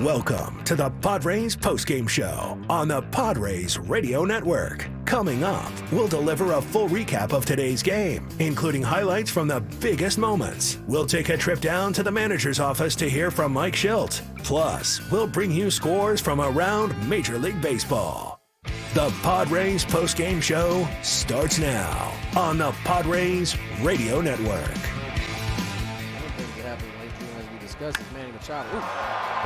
Welcome to the Padres Postgame Show on the Padres Radio Network. Coming up, we'll deliver a full recap of today's game, including highlights from the biggest moments. We'll take a trip down to the manager's office to hear from Mike Shildt. Plus, we'll bring you scores from around Major League Baseball. The Padres Postgame Show starts now on the Padres Radio Network. As Manny Machado.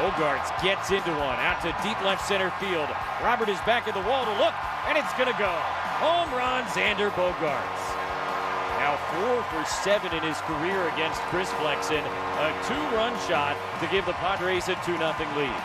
Bogarts gets into one, out to deep left center field. Robert is back at the wall to look, and it's going to go. Home run, Xander Bogarts. Now 4 for 7 in his career against Chris Flexen. A 2-run shot to give the Padres a 2-0 lead.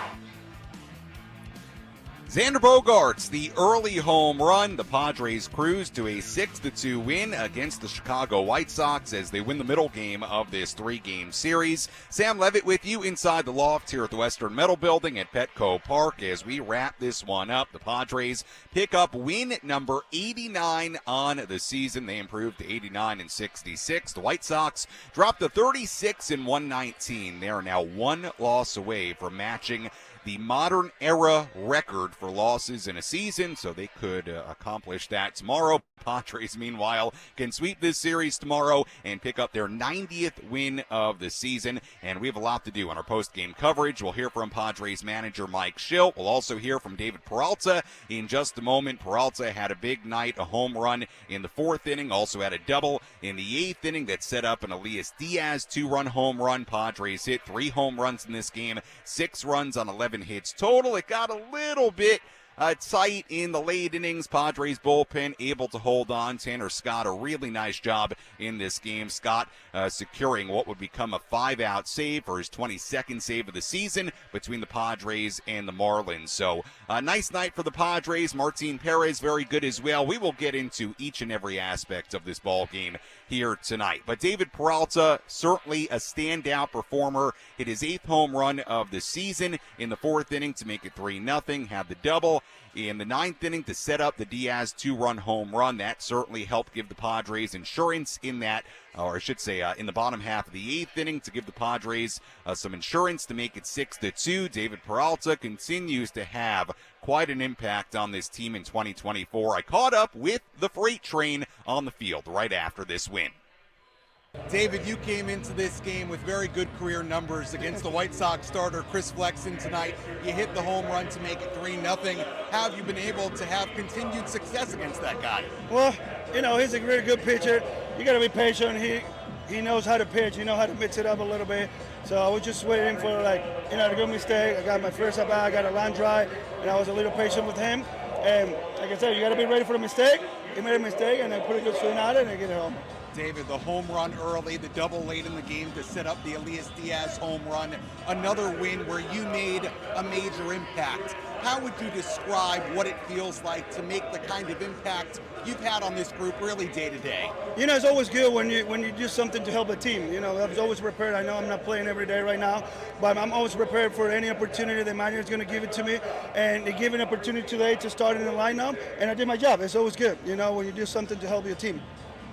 Xander Bogarts, the early home run. The Padres cruise to a 6-2 win against the Chicago White Sox as they win the middle game of this 3-game series. Sam Levitt with you inside the loft here at the Western Metal Building at Petco Park as we wrap this one up. The Padres pick up win number 89 on the season. They improved to 89-66. The White Sox dropped to 36-119. They are now one loss away from matching the modern era record for losses in a season, so they could accomplish that tomorrow. Padres, meanwhile, can sweep this series tomorrow and pick up their 90th win of the season. And we have a lot to do on our post-game coverage. We'll hear from Padres manager Mike Shildt. We'll also hear from David Peralta in just a moment. Peralta had a big night, a home run in the 4th inning, also had a double in the 8th inning that set up an Elias Diaz 2-run home run. Padres hit 3 home runs in this game, 6 runs on 11 hits total. It got a little bit tight in the late innings. Padres bullpen able to hold on. Tanner Scott, a really nice job in this game. Scott securing what would become a 5-out save for his 22nd save of the season between the Padres and the Marlins. So a nice night for the Padres. Martin Perez very good as well. We will get into each and every aspect of this ball game here tonight. But David Peralta, certainly a standout performer. Hit his 8th home run of the season in the 4th inning to make it 3-0. Had the double in the 9th inning to set up the Diaz 2-run home run. That certainly helped give the Padres insurance in that, or I should say in the bottom half of the 8th inning to give the Padres some insurance to make it 6-2. David Peralta continues to have quite an impact on this team in 2024. I caught up with the freight train on the field right after this win. David, you came into this game with very good career numbers against the White Sox starter Chris Flexen tonight. You hit the home run to make it 3-0. How have you been able to have continued success against that guy? Well, he's a really good pitcher. You got to be patient. He knows how to pitch. He knows how to mix it up a little bit. So I was just waiting for a good mistake. I got my first at bat. I got a line drive, and I was a little patient with him. And like I said, you got to be ready for the mistake. He made a mistake, and I put a good swing at it and get it home. David, the home run early, the double late in the game to set up the Elias Diaz home run. Another win where you made a major impact. How would you describe what it feels like to make the kind of impact you've had on this group really day to day? It's always good when you do something to help a team. I was always prepared. I know I'm not playing every day right now, but I'm always prepared for any opportunity the manager is going to give it to me. And they gave an opportunity today to start in the lineup, and I did my job. It's always good, when you do something to help your team.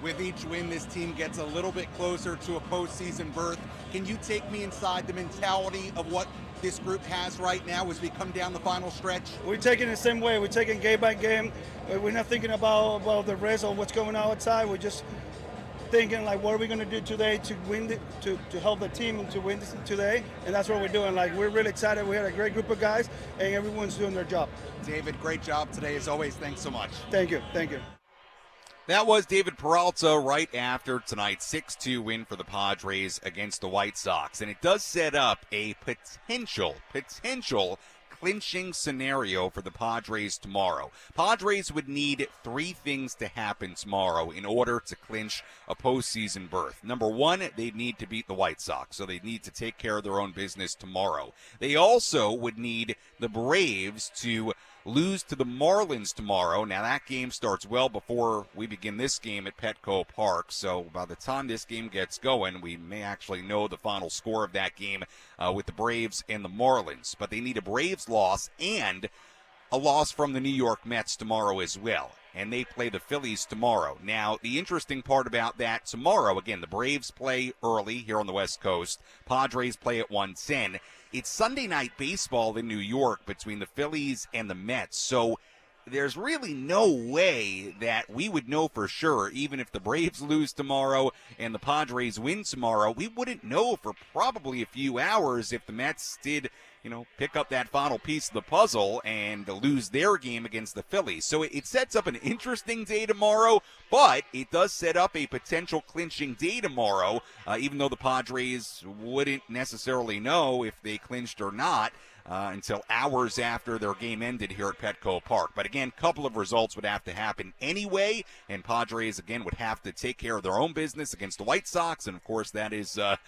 With each win, this team gets a little bit closer to a postseason berth. Can you take me inside the mentality of what this group has right now as we come down the final stretch? We're taking it the same way. We're taking game by game. We're not thinking about the rest of what's going on outside. We're just thinking what are we going to do today to win, to help the team to win this today, and that's what we're doing. We're really excited. We had a great group of guys, and everyone's doing their job. David, great job today as always. Thanks so much. Thank you. That was David Peralta right after tonight's 6-2 win for the Padres against the White Sox. And it does set up a potential clinching scenario for the Padres tomorrow. Padres would need 3 things to happen tomorrow in order to clinch a postseason berth. Number 1, they'd need to beat the White Sox, so they'd need to take care of their own business tomorrow. They also would need the Braves to lose to the Marlins tomorrow. Now, that game starts well before we begin this game at Petco Park, so by the time this game gets going, we may actually know the final score of that game with the Braves and the Marlins. But they need a Braves loss and a loss from the New York Mets tomorrow as well, and they play the Phillies tomorrow. Now, the interesting part about that tomorrow, again, the Braves play early here on the West Coast. Padres play at 1:10. It's Sunday night baseball in New York between the Phillies and the Mets, so there's really no way that we would know for sure, even if the Braves lose tomorrow and the Padres win tomorrow. We wouldn't know for probably a few hours if the Mets did, pick up that final piece of the puzzle and lose their game against the Phillies. So it sets up an interesting day tomorrow, but it does set up a potential clinching day tomorrow, even though the Padres wouldn't necessarily know if they clinched or not until hours after their game ended here at Petco Park. But again, a couple of results would have to happen anyway, and Padres, again, would have to take care of their own business against the White Sox, and of course that is the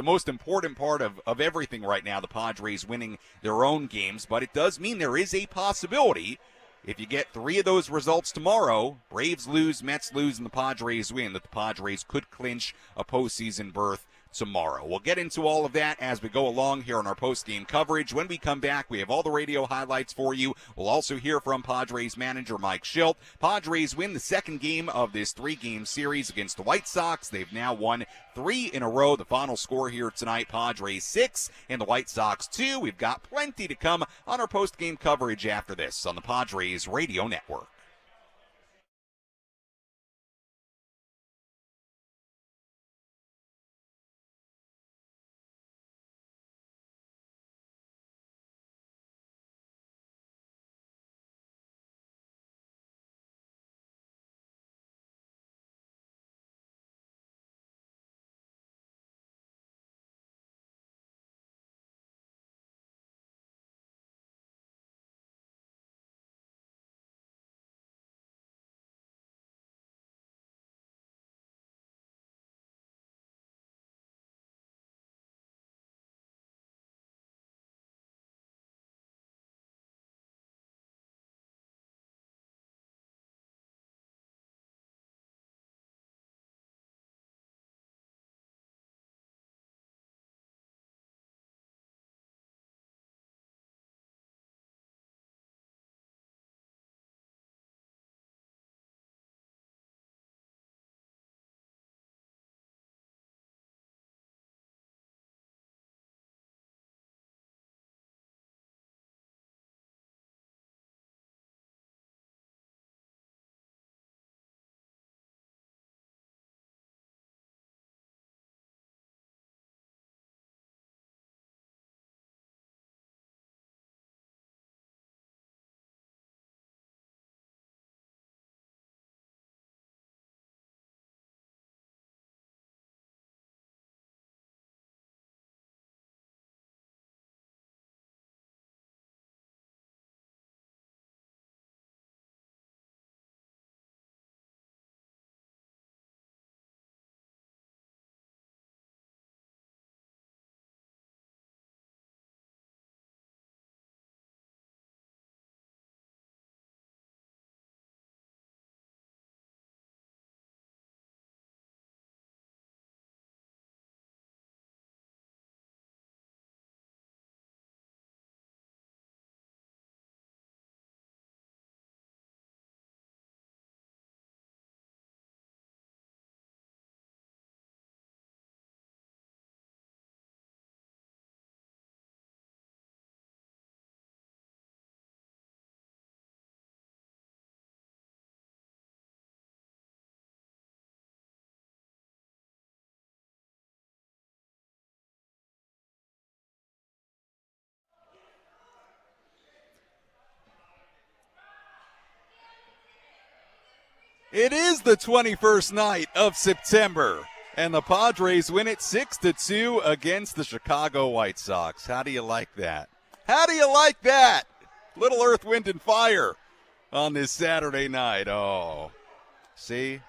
most important part of everything right now, the Padres winning their own games. But it does mean there is a possibility, if you get 3 of those results tomorrow, Braves lose, Mets lose, and the Padres win, that the Padres could clinch a postseason berth tomorrow. We'll get into all of that as we go along here on our post-game coverage. When we come back, we have all the radio highlights for you. We'll also hear from Padres manager Mike Shildt. Padres win the second game of this 3-game series against the White Sox. They've now won 3 in a row. The final score here tonight, Padres 6 and the White Sox 2. We've got plenty to come on our post-game coverage after this on the Padres Radio Network. It is the 21st night of September, and the Padres win it 6-2 against the Chicago White Sox. How do you like that? How do you like that? Little Earth, Wind, and Fire on this Saturday night. Oh, see?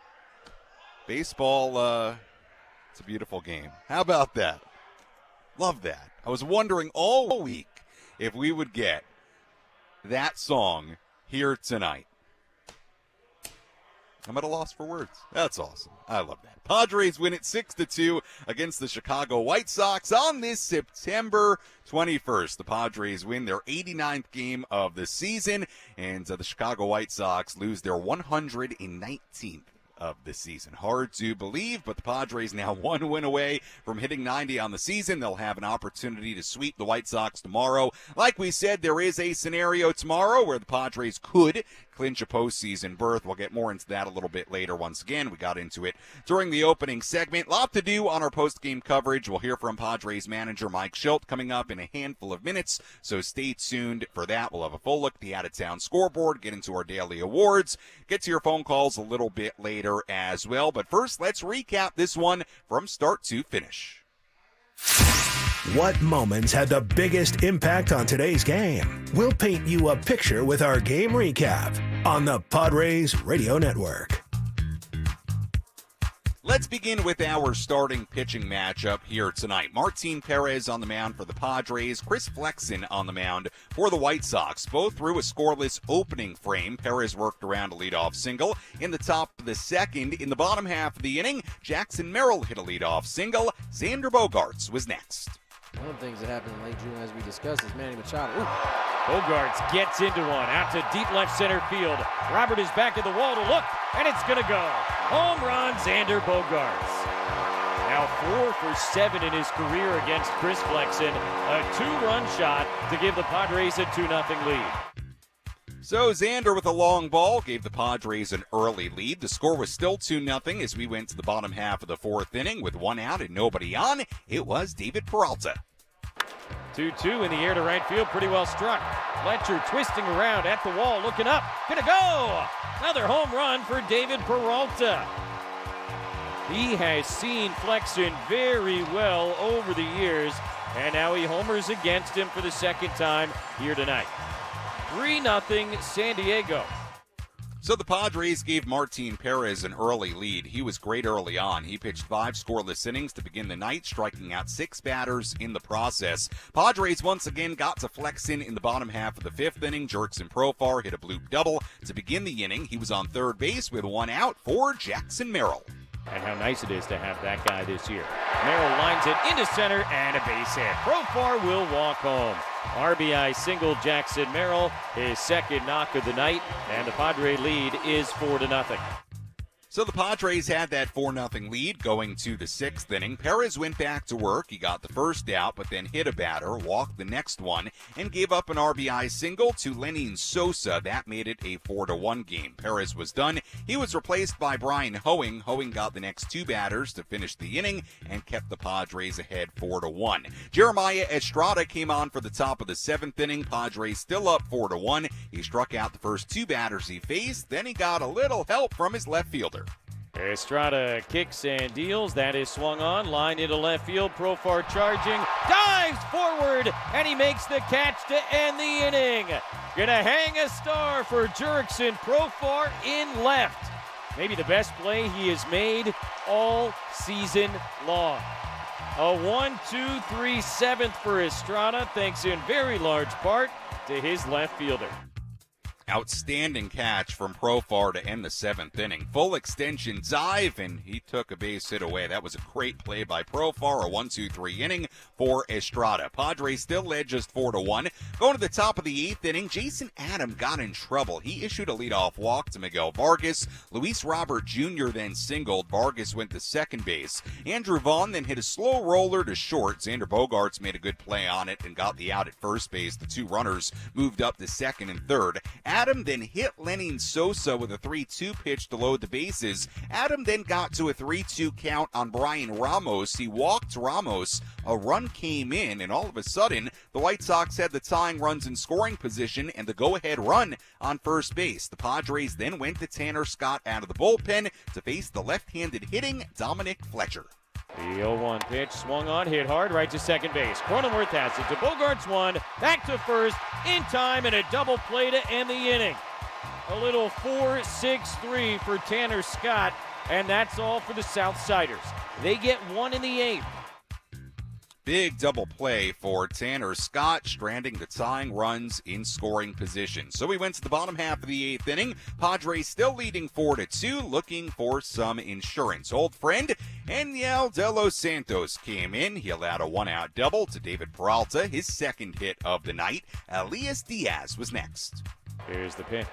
Baseball, it's a beautiful game. How about that? Love that. I was wondering all week if we would get that song here tonight. I'm at a loss for words. That's awesome. I love that. Padres win it 6-2 against the Chicago White Sox on this September 21st. The Padres win their 89th game of the season, and the Chicago White Sox lose their 119th of the season. Hard to believe, but the Padres now one win away from hitting 90 on the season. They'll have an opportunity to sweep the White Sox tomorrow. Like we said, there is a scenario tomorrow where the Padres could clinch a postseason berth. We'll get more into that a little bit later. Once again, we got into it during the opening segment. Lot to do on our post-game coverage. We'll hear from Padres manager Mike Shildt coming up in a handful of minutes, so stay tuned for that. We'll have a full look at the out-of-town scoreboard, get into our daily awards, get to your phone calls a little bit later as well. But first, let's recap this one from start to finish. What moments had the biggest impact on today's game? We'll paint you a picture with our game recap on the Padres Radio Network. Let's begin with our starting pitching matchup here tonight. Martin Perez on the mound for the Padres, Chris Flexen on the mound for the White Sox. Both threw a scoreless opening frame. Perez worked around a leadoff single in the top of the second. In the bottom half of the inning, Jackson Merrill hit a leadoff single. Xander Bogaerts was next. One of the things that happened in late June, as we discussed, is Manny Machado. Ooh. Bogaerts gets into one, out to deep left center field. Robert is back at the wall to look, and it's going to go. Home run, Xander Bogaerts. Now 4 for 7 in his career against Chris Flexen. A 2-run shot to give the Padres a 2-0 lead. So Xander with a long ball gave the Padres an early lead. The score was still 2-0 as we went to the bottom half of the fourth inning with one out and nobody on. It was David Peralta. 2-2 in the air to right field, pretty well struck. Fletcher twisting around at the wall, looking up, gonna go! Another home run for David Peralta. He has seen Flexen very well over the years, and now he homers against him for the second time here tonight. 3-0 San Diego. So the Padres gave Martin Perez an early lead. He was great early on. He pitched 5 scoreless innings to begin the night, striking out 6 batters in the process. Padres once again got to Flexen in the bottom half of the 5th inning. Jurickson Profar hit a bloop double to begin the inning. He was on third base with one out for Jackson Merrill. And how nice it is to have that guy this year. Merrill lines it into center and a base hit. Profar will walk home. RBI single Jackson Merrill, his second knock of the night, and the Padre lead is 4-0. So the Padres had that 4-0 lead going to the 6th inning. Perez went back to work. He got the first out, but then hit a batter, walked the next one, and gave up an RBI single to Lenin Sosa. That made it a 4-1 game. Perez was done. He was replaced by Brian Hoeing. Hoeing got the next 2 batters to finish the inning and kept the Padres ahead 4-1. Jeremiah Estrada came on for the top of the 7th inning. Padres still up 4-1. He struck out the first 2 batters he faced. Then he got a little help from his left fielder. Estrada kicks and deals. That is swung on. Line into left field. Profar charging. Dives forward. And he makes the catch to end the inning. Gonna hang a star for Jurickson Profar in left. Maybe the best play he has made all season long. A 1-2-3 7th for Estrada, thanks in very large part to his left fielder. Outstanding catch from Profar to end the 7th inning. Full extension dive, and he took a base hit away. That was a great play by Profar, a 1-2-3 inning for Estrada. Padres still led just 4-1. Going to the top of the 8th inning, Jason Adam got in trouble. He issued a leadoff walk to Miguel Vargas. Luis Robert Jr. then singled. Vargas went to second base. Andrew Vaughn then hit a slow roller to short. Xander Bogaerts made a good play on it and got the out at first base. The 2 runners moved up to second and third. Adam then hit Lenin Sosa with a 3-2 pitch to load the bases. Adam then got to a 3-2 count on Brian Ramos. He walked Ramos. A run came in, and all of a sudden, the White Sox had the tying runs in scoring position and the go-ahead run on first base. The Padres then went to Tanner Scott out of the bullpen to face the left-handed hitting Dominic Fletcher. The 0-1 pitch swung on, hit hard, right to second base. Cronenworth has it to Bogaerts 1, back to first, in time, and a double play to end the inning. A little 4-6-3 for Tanner Scott, and that's all for the Southsiders. They get 1 in the 8th. Big double play for Tanner Scott, stranding the tying runs in scoring position. So we went to the bottom half of the 8th inning. Padres still leading 4-2, looking for some insurance. Old friend Aniel De Los Santos came in. He allowed a 1-out double to David Peralta, his second hit of the night. Elias Diaz was next. Here's the pitch.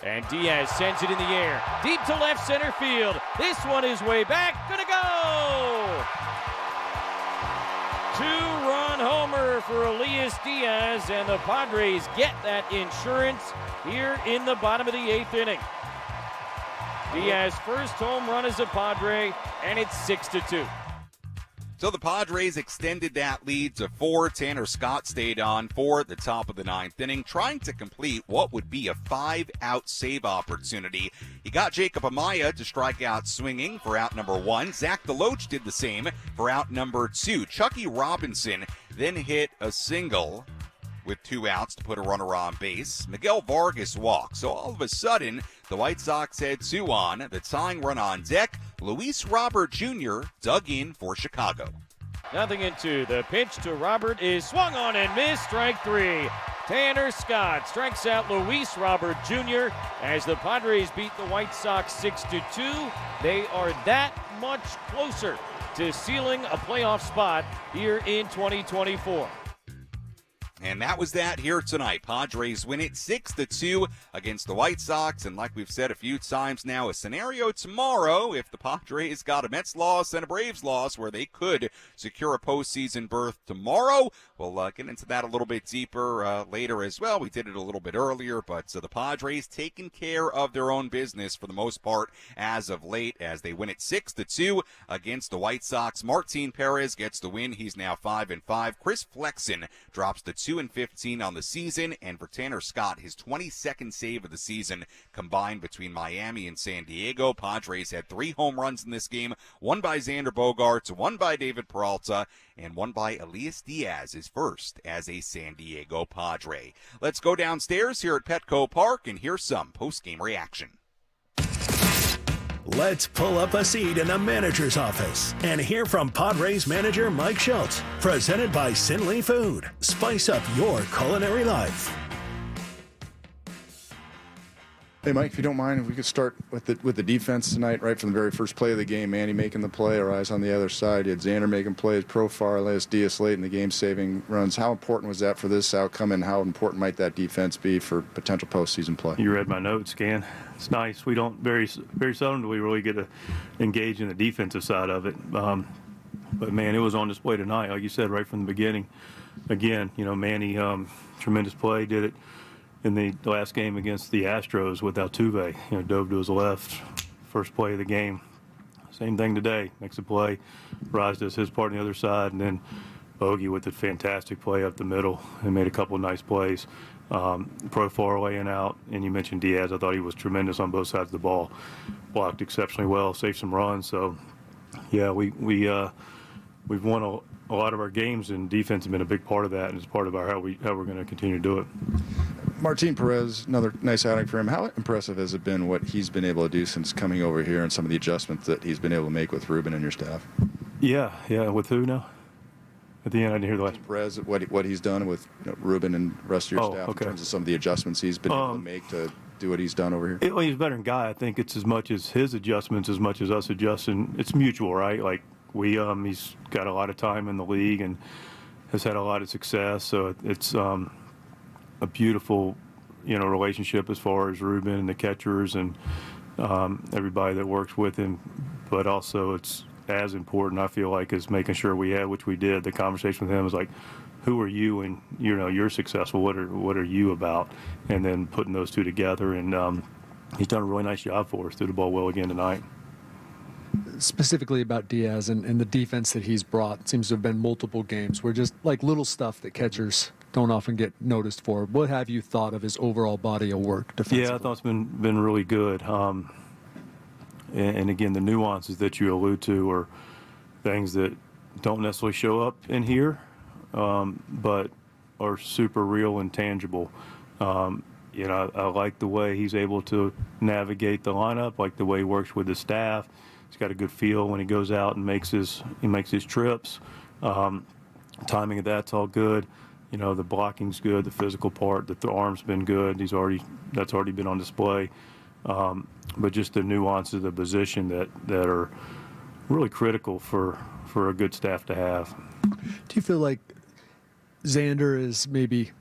And Diaz sends it in the air. Deep to left center field. This one is way back. Gonna go! 2-run homer for Elias Diaz, and the Padres get that insurance here in the bottom of the 8th inning. Diaz's first home run as a Padre, and it's 6-2. So the Padres extended that lead to 4. Tanner Scott stayed on for the top of the 9th inning, trying to complete what would be a 5-out save opportunity. He got Jacob Amaya to strike out swinging for out number 1. Zach DeLoach did the same for out number 2. Chucky Robinson then hit a single with 2 outs to put a runner on base. Miguel Vargas walked. So all of a sudden, the White Sox had 2 on. The tying run on deck. Luis Robert Jr. dug in for Chicago. 0-2. The pitch to Robert is swung on and missed. Strike 3. Tanner Scott strikes out Luis Robert Jr. as the Padres beat the White Sox 6-2. They are that much closer to sealing a playoff spot here in 2024. And that was that here tonight. Padres win it 6-2 against the White Sox. And like we've said a few times now, a scenario tomorrow if the Padres got a Mets loss and a Braves loss where they could secure a postseason berth tomorrow. We'll get into that a little bit deeper later as well. We did it a little bit earlier, but the Padres taking care of their own business for the most part as of late as they win it 6-2 against the White Sox. Martin Perez gets the win. He's now 5-5. Chris Flexen drops the 2-15 on the season, and for Tanner Scott, his 22nd save of the season combined between Miami and San Diego. Padres had 3 home runs in this game, one by Xander Bogaerts, one by David Peralta, and one by Elias Diaz, his first as a San Diego Padre. Let's go downstairs here at Petco Park and hear some post-game reaction. Let's pull up a seat in the manager's office and hear from Padres manager Mike Shildt. Presented by Sinley Food. Spice up your culinary life. Hey, Mike, if you don't mind, if we could start with the defense tonight, right from the very first play of the game. Manny making the play, our eyes on the other side. You had Xander making plays, Profar, Elias Diaz late in the game, saving runs. How important was that for this outcome, and how important might that defense be for potential postseason play? You read my notes, Gan. It's nice. We don't very seldom do we really get to engage in the defensive side of it. But man, it was on display tonight, like you said, right from the beginning. Again, Manny, tremendous play, did it in the last game against the Astros with Altuve. Dove to his left, first play of the game. Same thing today. Makes a play. Rise does his part on the other side, and then Bogey with a fantastic play up the middle and made a couple of nice plays. Profar laying out, and you mentioned Diaz. I thought he was tremendous on both sides of the ball. Blocked exceptionally well, saved some runs. So, yeah, we've won a lot of our games, and defense has been a big part of that, and it's part of how we're going to continue to do it. Martin Perez, another nice outing for him. How impressive has it been what he's been able to do since coming over here and some of the adjustments that he's been able to make with Ruben and your staff? Yeah. With who now? At the end, I didn't hear the last. Perez, what he's done with Ruben and the rest of your staff in terms of some of the adjustments he's been able to make to do what he's done over here? He's a veteran guy. I think it's as much as his adjustments as much as us adjusting. It's mutual, right? Like he's got a lot of time in the league and has had a lot of success. So it's a beautiful, relationship as far as Ruben and the catchers and everybody that works with him. But also it's as important, I feel like, as making sure we had, which we did, the conversation with him was like, who are you and, you're successful, what are you about? And then putting those two together, and he's done a really nice job for us, threw the ball well again tonight. Specifically about Diaz and the defense that he's brought, it seems to have been multiple games where just like little stuff that catchers don't often get noticed for. What have you thought of his overall body of work defensively? Yeah, I thought it's been really good. And again, the nuances that you allude to are things that don't necessarily show up in here, but are super real and tangible. I like the way he's able to navigate the lineup, like the way he works with the staff. He's got a good feel when he goes out and makes his trips. timing of that's all good. You know, the blocking's good, the physical part, the arm's been good. That's already been on display. But just the nuances of the position that are really critical for a good staff to have. Do you feel like Xander is maybe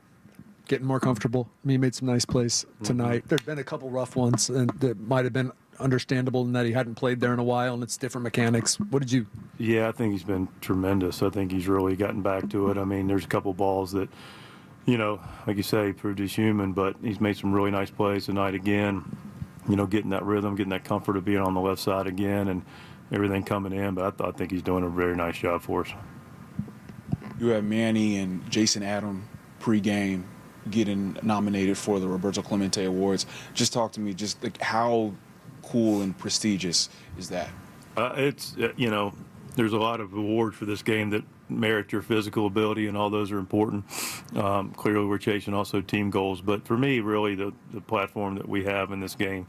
getting more comfortable? I mean, he made some nice plays tonight. There've been a couple rough ones, and that might have been understandable in that he hadn't played there in a while, and it's different mechanics. What did you? Yeah, I think he's been tremendous. I think he's really gotten back to it. I mean, there's a couple balls that, you know, like you say, proved he's human, but he's made some really nice plays tonight again. You know, getting that rhythm, getting that comfort of being on the left side again, and everything coming in. But I think he's doing a very nice job for us. You have Manny and Jason Adam pregame getting nominated for the Roberto Clemente Awards. Just talk to me, just like how cool and prestigious is that? It's, you know, there's a lot of awards for this game that merit your physical ability, and all those are important. Clearly, we're chasing also team goals. But for me, really, the platform that we have in this game,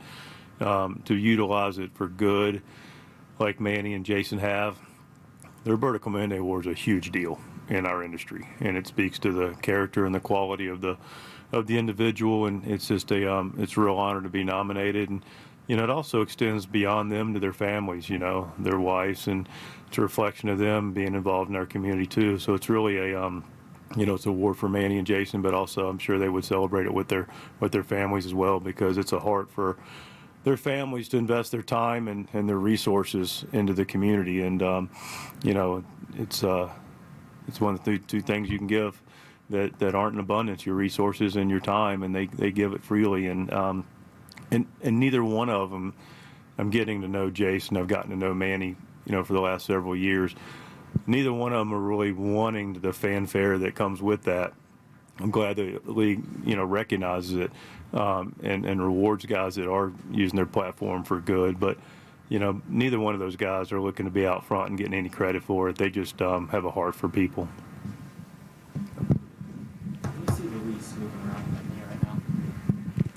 to utilize it for good, like Manny and Jason have, the Roberto Clemente Award is a huge deal in our industry, and it speaks to the character and the quality of the individual, and it's just it's a real honor to be nominated. And you know, it also extends beyond them to their families, you know, their wives, and it's a reflection of them being involved in our community too. So it's really a you know, it's an award for Manny and Jason, but also I'm sure they would celebrate it with their families as well, because it's a heart for their families to invest their time and their resources into the community. And you know, it's one of the two things you can give that aren't in abundance: your resources and your time, and they give it freely. And neither one of them, I'm getting to know Jason, I've gotten to know Manny, you know, for the last several years. Neither one of them are really wanting the fanfare that comes with that. I'm glad the league, you know, recognizes it and rewards guys that are using their platform for good. But, you know, neither one of those guys are looking to be out front and getting any credit for it. They just have a heart for people.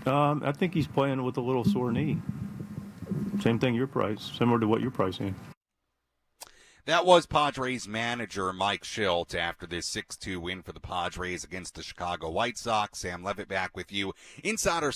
I think he's playing with a little sore knee. Same thing similar to what you're pricing. That was Padres manager Mike Shildt after this 6-2 win for the Padres against the Chicago White Sox. Sam Levitt back with you inside our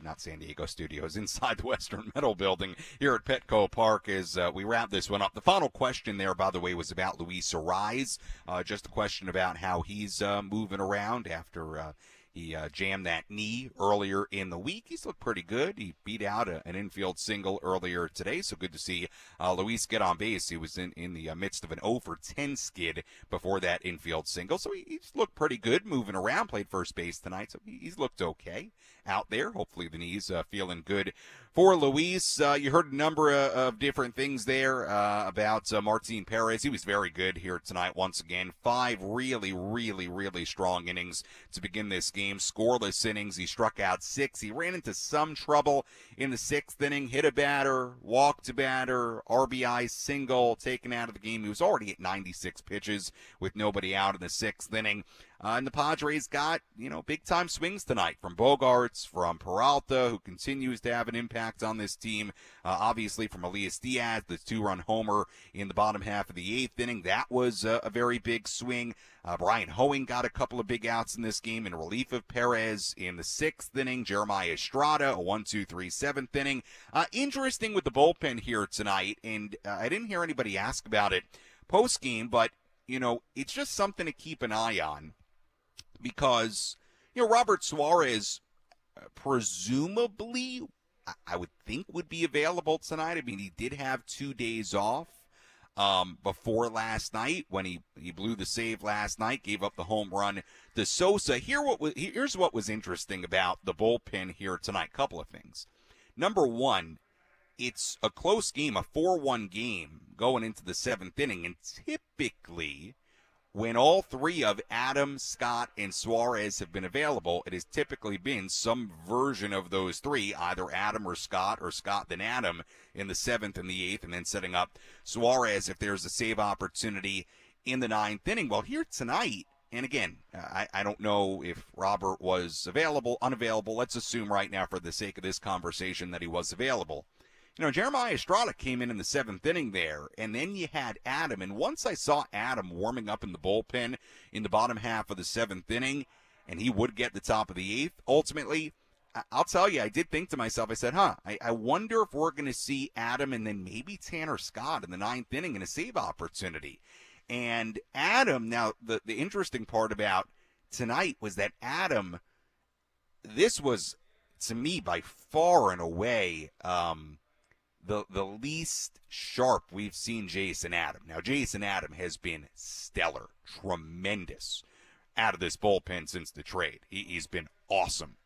not San Diego studios, inside the Western Metal Building here at Petco Park as we wrap this one up. The final question there, by the way, was about Luis Arraez. Just a question about how he's moving around after he jammed that knee earlier in the week. He's looked pretty good. He beat out an infield single earlier today, so good to see Luis get on base. He was in the midst of an 0-for-10 skid before that infield single, so he's looked pretty good moving around. Played first base tonight, so he's looked okay out there. Hopefully the knee's feeling good for Luis. You heard a number of different things there about Martin Perez. He was very good here tonight once again. 5 really, really, really strong innings to begin this game. Scoreless innings. He struck out 6. He ran into some trouble in the 6th inning. Hit a batter, walked a batter, RBI single, taken out of the game. He was already at 96 pitches with nobody out in the 6th inning. And the Padres got, you know, big-time swings tonight from Bogaerts, from Peralta, who continues to have an impact on this team. Obviously from Elias Diaz, the 2-run homer in the bottom half of the 8th inning. That was a very big swing. Brian Hoeing got a couple of big outs in this game in relief of Perez in the 6th inning. Jeremiah Estrada, a 1-2-3 7th inning. Interesting with the bullpen here tonight, and I didn't hear anybody ask about it post-game, but, you know, it's just something to keep an eye on. Because, you know, Robert Suarez presumably, I would think, would be available tonight. I mean, he did have 2 days off before last night when he blew the save last night, gave up the home run to Sosa. Here's what was interesting about the bullpen here tonight. Couple of things. Number one, it's a close game, a 4-1 game going into the 7th inning, and typically when all 3 of Adam, Scott, and Suarez have been available, it has typically been some version of those 3, either Adam or Scott then Adam in the 7th and the 8th, and then setting up Suarez if there's a save opportunity in the 9th inning. Well, here tonight, and again, I don't know if Robert was available, unavailable. Let's assume right now for the sake of this conversation that he was available. Jeremiah Estrada came in the 7th inning there, and then you had Adam. And once I saw Adam warming up in the bullpen in the bottom half of the 7th inning, and he would get the top of the 8th, ultimately, I'll tell you, I did think to myself, I said, I wonder if we're going to see Adam and then maybe Tanner Scott in the 9th inning in a save opportunity. And Adam, now, the interesting part about tonight was that Adam, this was, to me, by far and away, the least sharp we've seen Jason Adam. Now, Jason Adam has been stellar, tremendous out of this bullpen since the trade. He's been awesome.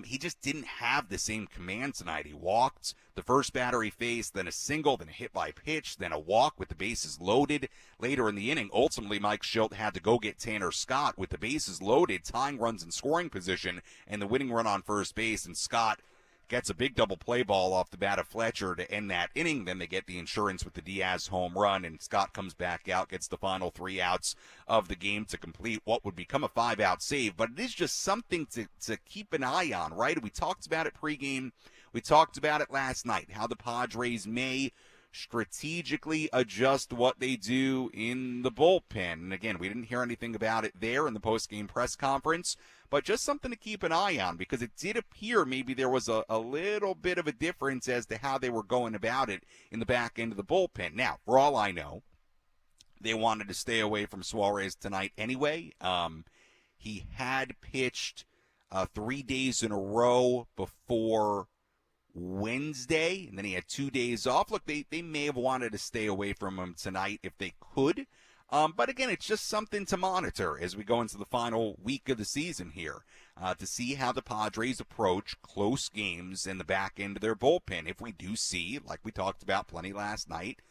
He just didn't have the same command tonight. He walked the first batter he faced, then a single, then a hit by pitch, then a walk with the bases loaded. Later in the inning, ultimately Mike Shildt had to go get Tanner Scott with the bases loaded, tying runs in scoring position, and the winning run on first base, and Scott gets a big double play ball off the bat of Fletcher to end that inning. Then they get the insurance with the Diaz home run, and Scott comes back out, gets the final 3 outs of the game to complete what would become a 5-out save. But it is just something to keep an eye on, right? We talked about it pregame. We talked about it last night, how the Padres may strategically adjust what they do in the bullpen. And again, we didn't hear anything about it there in the postgame press conference, but just something to keep an eye on, because it did appear maybe there was a little bit of a difference as to how they were going about it in the back end of the bullpen. Now, for all I know, they wanted to stay away from Suarez tonight anyway. He had pitched 3 days in a row before Wednesday, and then he had 2 days off. Look, they may have wanted to stay away from him tonight if they could. But again, it's just something to monitor as we go into the final week of the season here, to see how the Padres approach close games in the back end of their bullpen. If we do see, like we talked about plenty last night,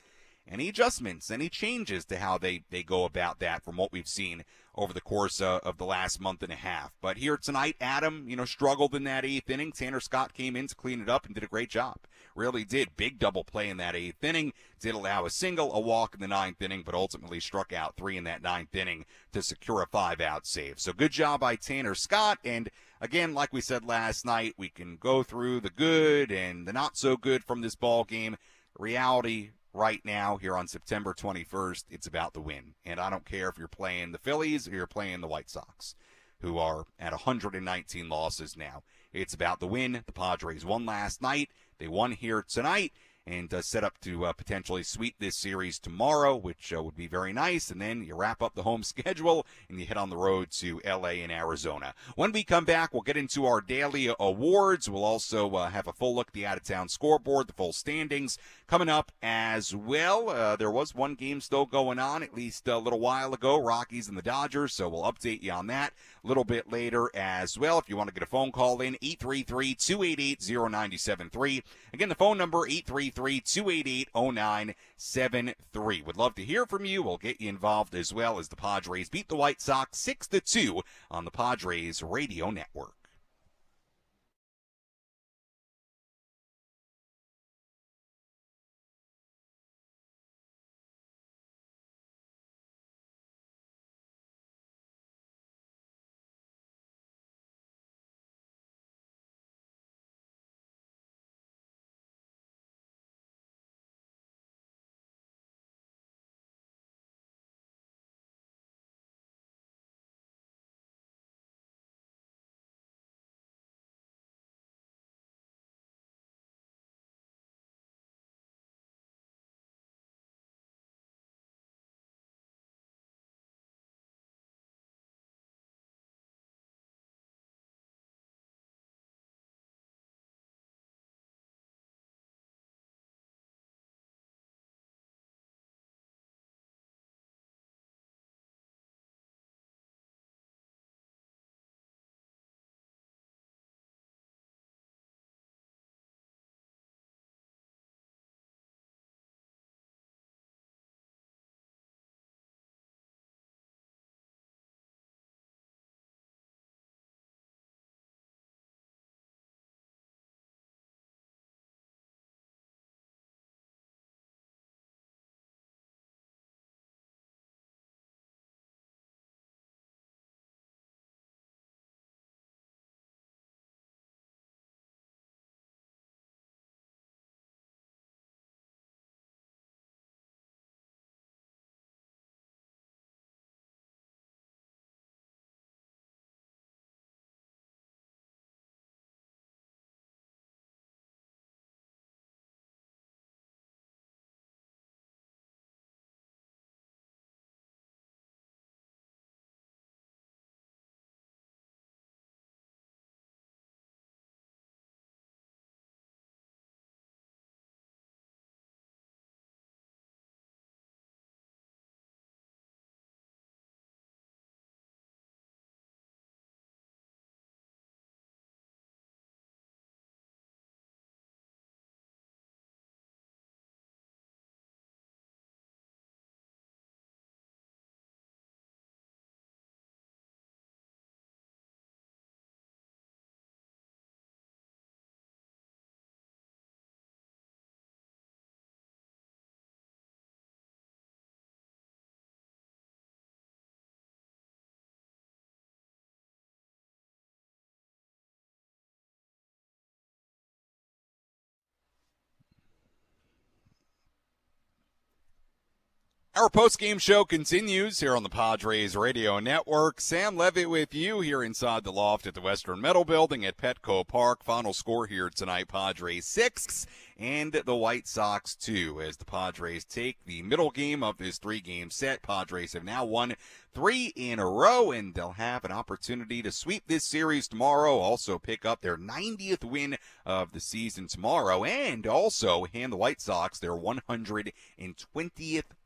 any adjustments, any changes to how they go about that from what we've seen over the course of the last month and a half. But here tonight, Adam, struggled in that 8th inning. Tanner Scott came in to clean it up and did a great job. Really did. Big double play in that 8th inning. Did allow a single, a walk in the 9th inning, but ultimately struck out 3 in that 9th inning to secure a 5-out save. So good job by Tanner Scott. And again, like we said last night, we can go through the good and the not so good from this ball game. Reality right now, here on September 21st, it's about the win. And I don't care if you're playing the Phillies or you're playing the White Sox, who are at 119 losses now. It's about the win. The Padres won last night. They won here tonight and set up to potentially sweep this series tomorrow, which would be very nice. And then you wrap up the home schedule and you head on the road to L.A. and Arizona. When we come back, we'll get into our daily awards. We'll also have a full look at the out-of-town scoreboard, the full standings coming up as well. There was one game still going on, at least a little while ago, Rockies and the Dodgers, so we'll update you on that a little bit later as well. If you want to get a phone call in, 833-288-0973. Again, the phone number, 833-288-0973. Would love to hear from you. We'll get you involved as well as the Padres beat the White Sox 6-2 on the Padres Radio Network. Our post-game show continues here on the Padres Radio Network. Sam Levitt with you here inside the loft at the Western Metal Building at Petco Park. Final score here tonight, Padres 6 and the White Sox 2 as the Padres take the middle game of this three-game set. Padres have now won 3 in a row, and they'll have an opportunity to sweep this series tomorrow, also pick up their 90th win of the season tomorrow, and also hand the White Sox their 120th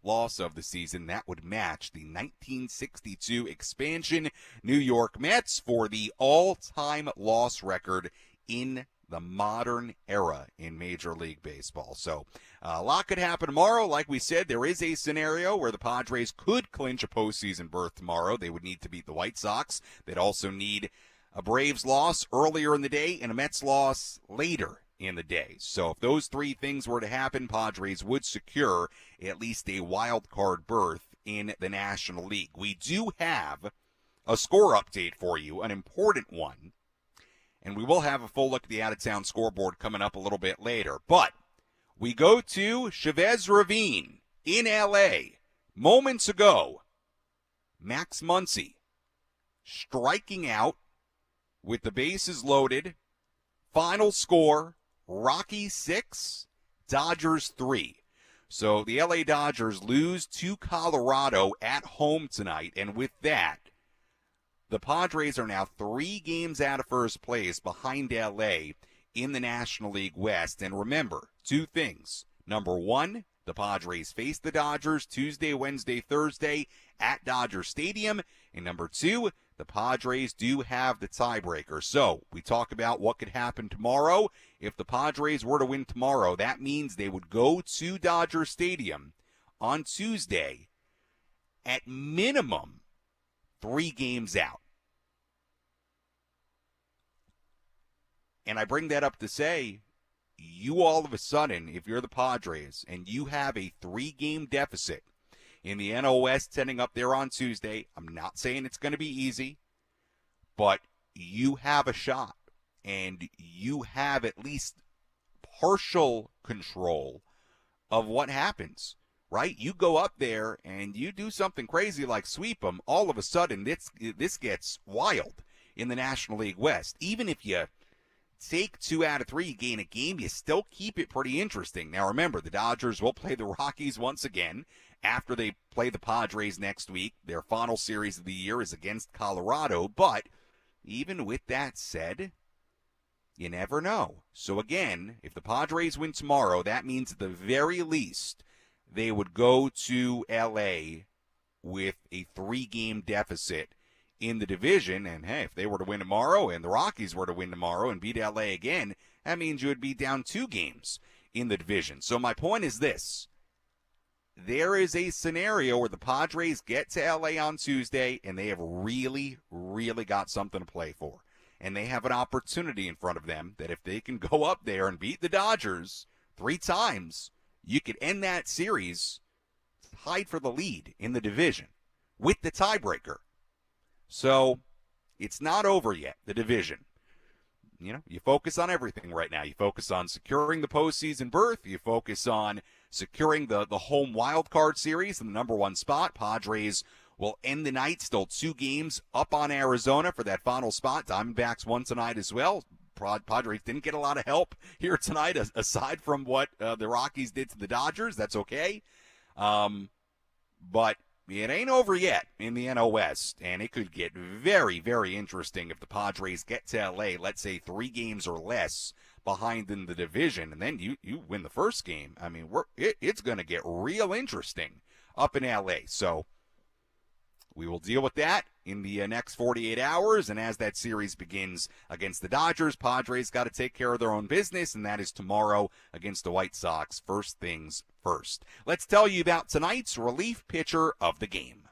loss of the season. That would match the 1962 expansion New York Mets for the all-time loss record in the modern era in Major League Baseball. So a lot could happen tomorrow. Like we said, there is a scenario where the Padres could clinch a postseason berth tomorrow. They would need to beat the White Sox. They'd also need a Braves loss earlier in the day and a Mets loss later in the day. So if those three things were to happen, Padres would secure at least a wild card berth in the National League. We do have a score update for you, an important one. And we will have a full look at the out-of-town scoreboard coming up a little bit later. But we go to Chavez Ravine in L.A. moments ago. Max Muncy striking out with the bases loaded. Final score, Rockies 6, Dodgers 3. So the L.A. Dodgers lose to Colorado at home tonight. And with that, the Padres are now 3 games out of first place behind L.A. in the National League West. And remember, 2 things. Number 1, the Padres face the Dodgers Tuesday, Wednesday, Thursday at Dodger Stadium. And number 2, the Padres do have the tiebreaker. So we talk about what could happen tomorrow. If the Padres were to win tomorrow, that means they would go to Dodger Stadium on Tuesday at minimum 3 games out. And I bring that up to say, you all of a sudden, if you're the Padres and you have a 3-game deficit in the NL West heading up there on Tuesday, I'm not saying it's going to be easy, but you have a shot and you have at least partial control of what happens. Right? You go up there and you do something crazy like sweep them, all of a sudden this gets wild in the National League West. Even if you take 2 out of 3, gain a game, you still keep it pretty interesting. Now remember, the Dodgers will play the Rockies once again after they play the Padres next week. Their final series of the year is against Colorado, but even with that said, you never know. So again, if the Padres win tomorrow, that means at the very least they would go to L.A. with a 3-game deficit in the division. And, hey, if they were to win tomorrow and the Rockies were to win tomorrow and beat L.A. again, that means you would be down 2 games in the division. So my point is this. There is a scenario where the Padres get to L.A. on Tuesday and they have really, really got something to play for. And they have an opportunity in front of them that if they can go up there and beat the Dodgers 3 times, you could end that series tied for the lead in the division with the tiebreaker. So it's not over yet, the division. You know, you focus on everything right now. You focus on securing the postseason berth. You focus on securing the home wild card series in the number 1 spot. Padres will end the night still 2 games up on Arizona for that final spot. Diamondbacks won tonight as well. Padres didn't get a lot of help here tonight, aside from what the Rockies did to the Dodgers. That's okay. But it ain't over yet in the NL West, and it could get very, very interesting if the Padres get to L.A., let's say 3 games or less behind in the division, and then you win the first game. I mean, it's going to get real interesting up in L.A., so we will deal with that in the next 48 hours, and as that series begins against the Dodgers, Padres got to take care of their own business, and that is tomorrow against the White Sox. First things first. Let's tell you about tonight's relief pitcher of the game.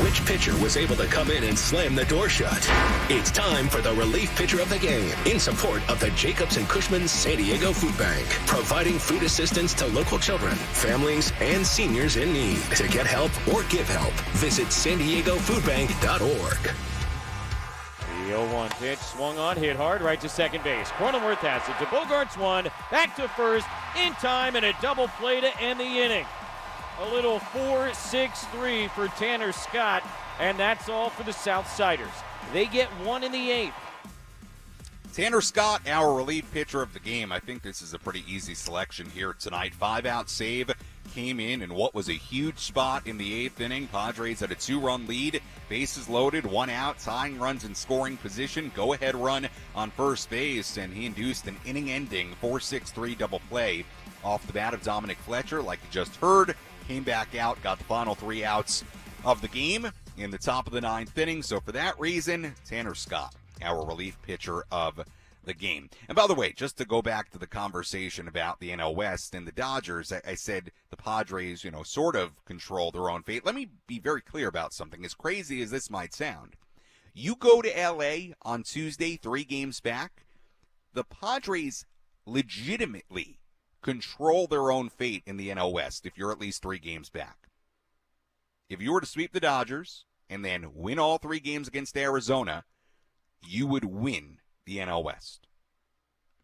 Which pitcher was able to come in and slam the door shut? It's time for the relief pitcher of the game in support of the Jacobs and Cushman San Diego Food Bank, providing food assistance to local children, families, and seniors in need. To get help or give help, visit SanDiegoFoodBank.org. The 0-1 pitch swung on, hit hard, right to second base. Cronenworth has it to Bogarts 1, back to first, in time, and a double play to end the inning. A little 4-6-3 for Tanner Scott, and that's all for the Southsiders. They get one in the 8th. Tanner Scott, our relief pitcher of the game. I think this is a pretty easy selection here tonight. 5-out save came in what was a huge spot in the 8th inning. Padres had a 2-run lead, bases loaded, 1 out, tying runs in scoring position, go-ahead run on first base, and he induced an inning-ending 4-6-3 double play off the bat of Dominic Fletcher, like you just heard. Came back out, got the final 3 outs of the game in the top of the 9th inning. So for that reason, Tanner Scott, our relief pitcher of the game. And by the way, just to go back to the conversation about the NL West and the Dodgers, I said the Padres, sort of control their own fate. Let me be very clear about something. As crazy as this might sound, you go to LA on Tuesday, 3 games back, the Padres legitimately control their own fate in the NL West if you're at least 3 games back. If you were to sweep the Dodgers and then win all 3 games against Arizona, you would win the NL West.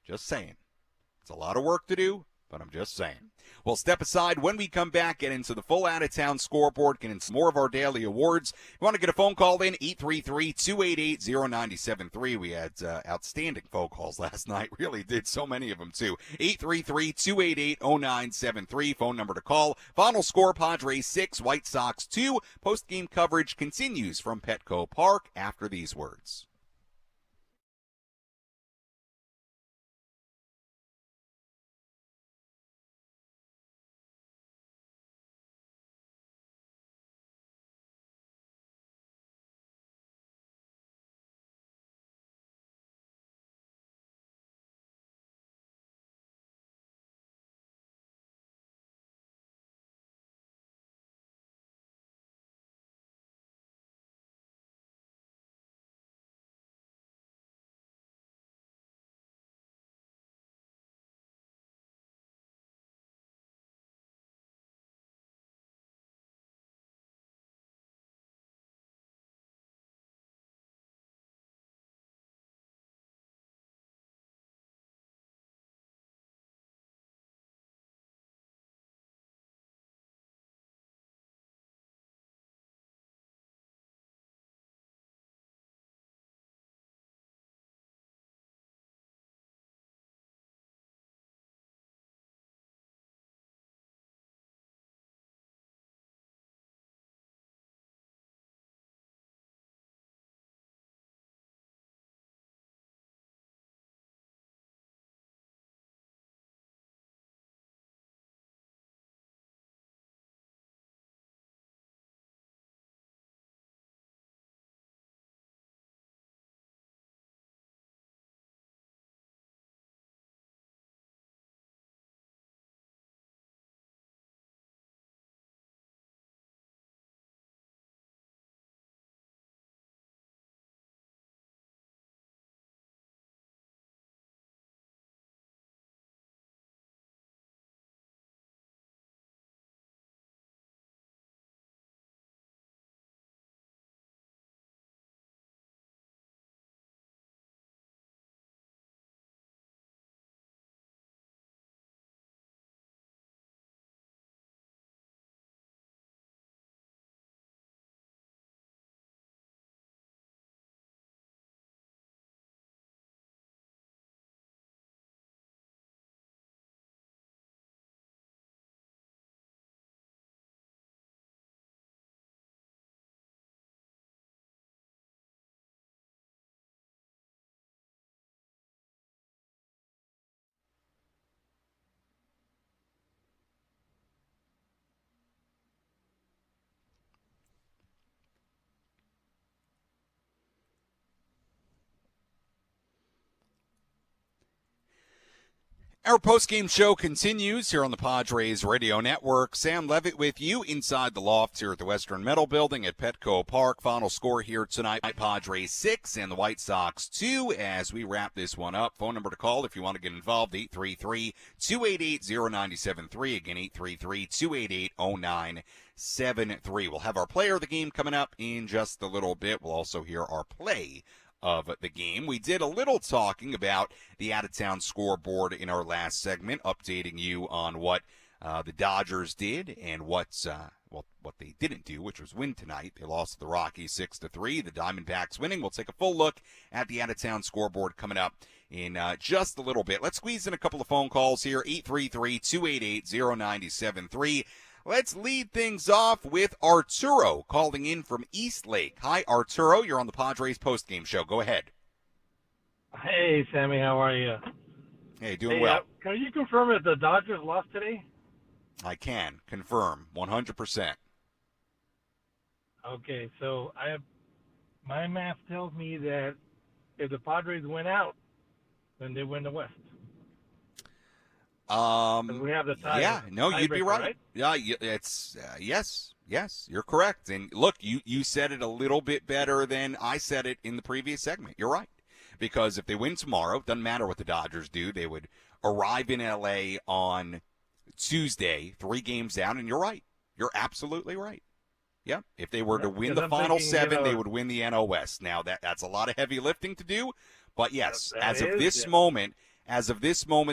Just saying. It's a lot of work to do, but I'm just saying. We'll step aside when we come back, get into the full out-of-town scoreboard, get into more of our daily awards. If you want to get a phone call in, 833-288-0973. We had outstanding phone calls last night. Really did, so many of them, too. 833-288-0973, phone number to call. Final score, Padres 6, White Sox 2. Post-game coverage continues from Petco Park after these words. Our post-game show continues here on the Padres Radio Network. Sam Levitt with you inside the loft here at the Western Metal Building at Petco Park. Final score here tonight, Padres 6 and the White Sox 2 as we wrap this one up. Phone number to call if you want to get involved, 833-288-0973. Again, 833-288-0973. We'll have our player of the game coming up in just a little bit. We'll also hear our play of the game. We did a little talking about the out-of-town scoreboard in our last segment, updating you on what the Dodgers did and what they didn't do, which was win tonight. They lost to the Rockies 6-3. The Diamondbacks winning. We'll take a full look at the out-of-town scoreboard coming up in just a little bit. Let's squeeze in a couple of phone calls here, 833-288-0973. Let's lead things off with Arturo calling in from Eastlake. Hi, Arturo. You're on the Padres postgame show. Go ahead. Hey, Sammy. How are you? Hey, doing well. Can you confirm that the Dodgers lost today? I can confirm 100%. Okay, so my math tells me that if the Padres win out, then they win the West. We have the tie. Yeah, no, you'd be right. Right? Yeah, it's yes, you're correct. And look, you said it a little bit better than I said it in the previous segment. You're right, because if they win tomorrow, doesn't matter what the Dodgers do, they would arrive in LA on Tuesday, 3 games down. And you're right. You're absolutely right. Yeah, if they were to win the final 7, they would win the NL West. Now that's a lot of heavy lifting to do, but yes, as of this moment,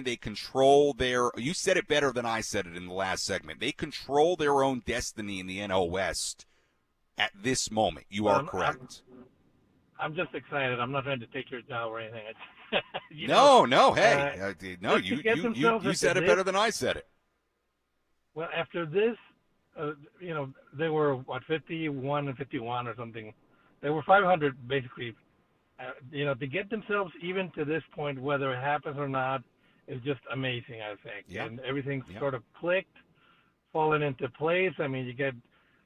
they control their. You said it better than I said it in the last segment. They control their own destiny in the NL West at this moment. You are correct. I'm just excited. I'm not trying to take your job or anything. No. Hey, no. You said it better than I said it. Well, after this. They were 51 and 51 or something. They were 500 basically. To get themselves even to this point, whether it happens or not, is just amazing. I think, and everything sort of clicked, fallen into place. I mean, you got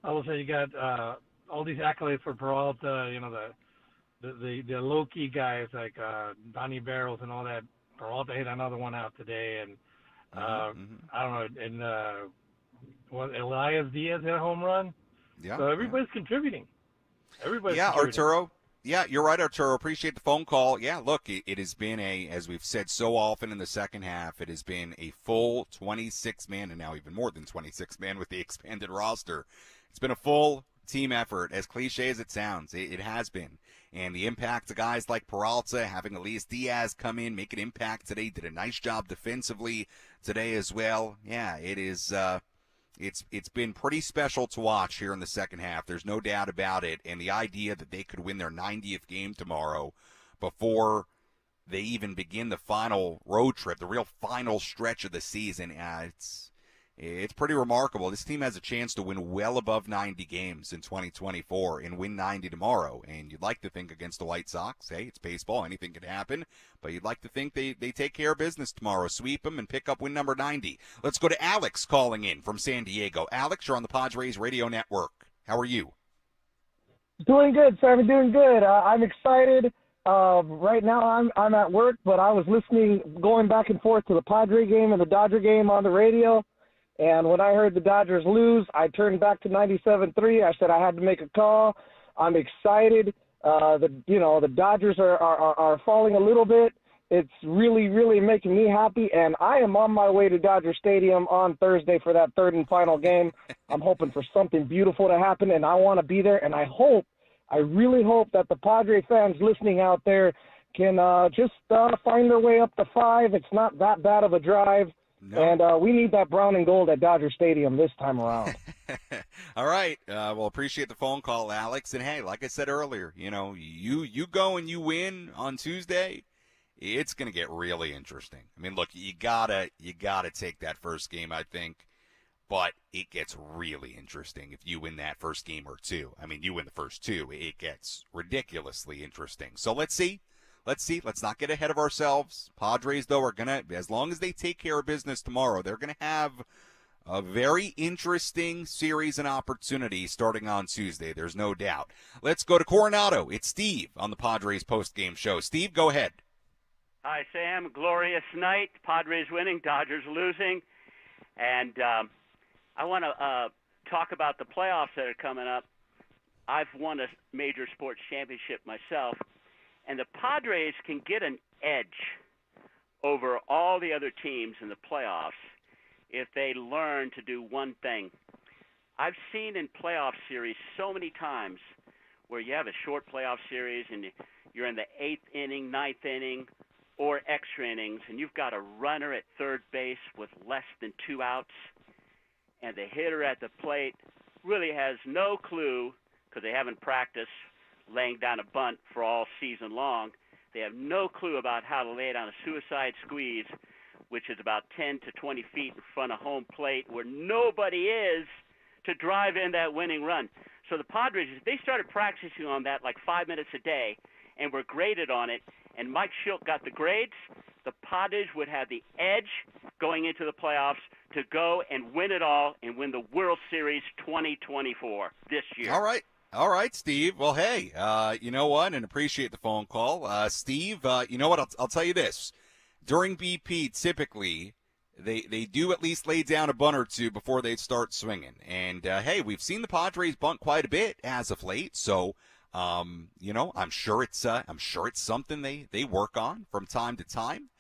all these accolades for Peralta. The low key guys like Donnie Barrels and all that. Peralta hit another one out today, and I don't know, and. Elias Diaz hit a home run. Yeah. So everybody's contributing. Arturo. Yeah, you're right, Arturo. Appreciate the phone call. Yeah, look, it has been as we've said so often in the second half, it has been a full 26-man, and now even more than 26-man with the expanded roster. It's been a full team effort, as cliche as it sounds. It has been. And the impact of guys like Peralta, having Elias Diaz come in, make an impact today, did a nice job defensively today as well. Yeah, it is. It's been pretty special to watch here in the second half. There's no doubt about it. And the idea that they could win their 90th game tomorrow before they even begin the final road trip, the real final stretch of the season, it's pretty remarkable. This team has a chance to win well above 90 games in 2024 and win 90 tomorrow. And you'd like to think against the White Sox, hey, it's baseball, anything could happen. But you'd like to think they take care of business tomorrow, sweep them, and pick up win number 90. Let's go to Alex calling in from San Diego. Alex, you're on the Padres Radio Network. How are you? Doing good, Simon, doing good. I'm excited. Right now I'm at work, but I was listening, going back and forth to the Padre game and the Dodger game on the radio. And when I heard the Dodgers lose, I turned back to 97.3. I said I had to make a call. I'm excited. The Dodgers are falling a little bit. It's really, really making me happy. And I am on my way to Dodger Stadium on Thursday for that third and final game. I'm hoping for something beautiful to happen, and I want to be there. And I really hope that the Padre fans listening out there can just find their way up to 5. It's not that bad of a drive. No. And we need that brown and gold at Dodger Stadium this time around. All right. Well, appreciate the phone call, Alex. And, hey, like I said earlier, you go and you win on Tuesday, it's going to get really interesting. I mean, look, you gotta take that first game, I think. But it gets really interesting if you win that first game or 2. I mean, you win the first 2, it gets ridiculously interesting. So let's see. Let's not get ahead of ourselves. Padres, though, are going to, as long as they take care of business tomorrow, they're going to have a very interesting series and opportunity starting on Tuesday. There's no doubt. Let's go to Coronado. It's Steve on the Padres postgame show. Steve, go ahead. Hi, Sam. Glorious night. Padres winning, Dodgers losing. And I want to talk about the playoffs that are coming up. I've won a major sports championship myself. And the Padres can get an edge over all the other teams in the playoffs if they learn to do one thing. I've seen in playoff series so many times where you have a short playoff series and you're in the 8th inning, 9th inning, or extra innings, and you've got a runner at third base with less than 2 outs. and the hitter at the plate really has no clue, because they haven't practiced laying down a bunt for all season long. They have no clue about how to lay down a suicide squeeze, which is about 10 to 20 feet in front of home plate where nobody is, to drive in that winning run. So the Padres, they started practicing on that like 5 minutes a day and were graded on it, and Mike Shildt got the grades, the Padres would have the edge going into the playoffs to go and win it all and win the World Series 2024 this year. All right, Steve. Well, hey, you know what? And appreciate the phone call. Steve, you know what? I'll tell you this. During BP, typically, they do at least lay down a bunt or two before they start swinging. And, hey, we've seen the Padres bunt quite a bit as of late. So, you know, I'm sure it's something they work on from time to time.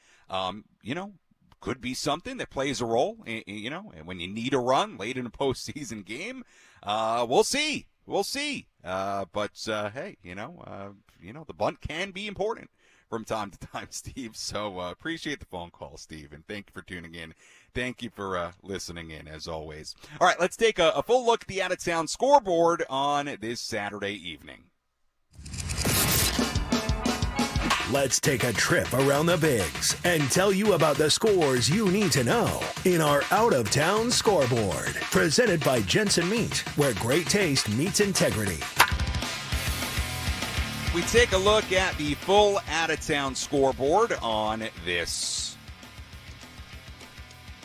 You know, could be something that plays a role, you know, and when you need a run late in a postseason game. We'll see. We'll see. But hey, you know, the bunt can be important from time to time, Steve. So appreciate the phone call, Steve, and thank you for tuning in. Thank you for listening in, as always. All right, let's take a full look at the out-of-town scoreboard on this Saturday evening. Let's take a trip around the Bigs and tell you about the scores you need to know in our out-of-town scoreboard. Presented by Jensen Meat, where great taste meets integrity. We take a look at the full out-of-town scoreboard on this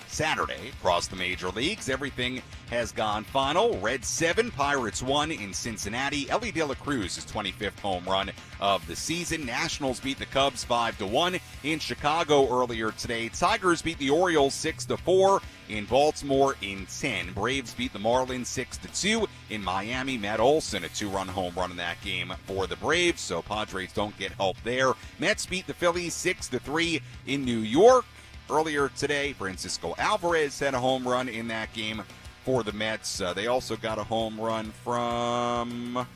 Saturday across the major leagues. Everything has gone final. Reds 7, Pirates 1 in Cincinnati. Ellie De La Cruz, his 25th home run of the season. Nationals beat the Cubs 5-1 in Chicago earlier today. Tigers beat the Orioles 6-4 in Baltimore in 10. Braves beat the Marlins 6-2 in Miami. Matt Olson, a 2-run home run in that game for the Braves, so Padres don't get help there. Mets beat the Phillies 6-3 in New York. Earlier today, Francisco Alvarez had a home run in that game for the Mets. They also got a home run from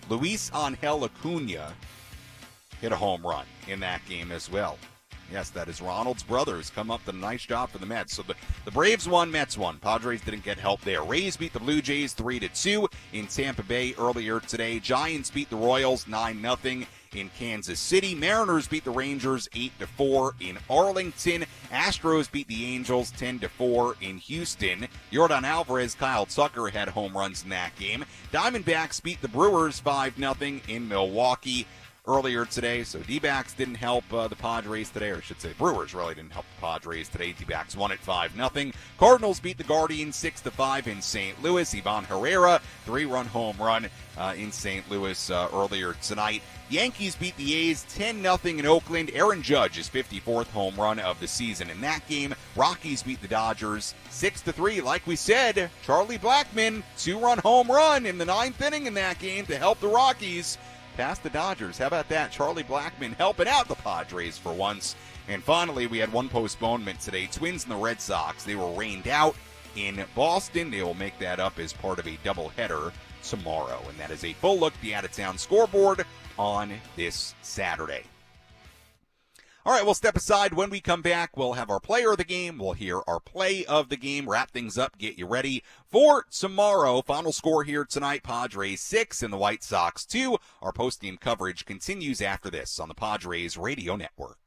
Luis Angel Acuna hit a home run in that game as well. Yes, that is Ronald's brother, who's come up with a nice job for the Mets. So the Braves won, Mets won. Padres didn't get help there. Rays beat the Blue Jays 3-2 in Tampa Bay earlier today. Giants beat the Royals 9-0 in Kansas City. Mariners beat the Rangers 8-4 in Arlington. Astros beat the Angels 10-4 in Houston. Yordan Alvarez, Kyle Tucker had home runs in that game. Diamondbacks beat the Brewers 5-0 in Milwaukee earlier today, so D-backs didn't help the Padres today, or I should say Brewers really didn't help the Padres today. D-backs won at 5-0. Cardinals beat the Guardians 6-5 in St. Louis. Ivan Herrera, 3-run home run in St. Louis earlier tonight. Yankees beat the A's 10-0 in Oakland. Aaron Judge, his 54th home run of the season in that game. Rockies beat the Dodgers 6-3. Like we said, Charlie Blackmon, 2-run home run in the 9th inning in that game to help the Rockies past the Dodgers. How about that? Charlie Blackmon helping out the Padres for once. And finally, we had one postponement today. Twins and the Red Sox, they were rained out in Boston. They will make that up as part of a doubleheader tomorrow. And that is a full look at the out-of-town scoreboard on this Saturday. All right, we'll step aside. When we come back, we'll have our player of the game. We'll hear our play of the game, wrap things up, get you ready for tomorrow. Final score here tonight, Padres 6 and the White Sox 2. Our postgame coverage continues after this on the Padres Radio Network.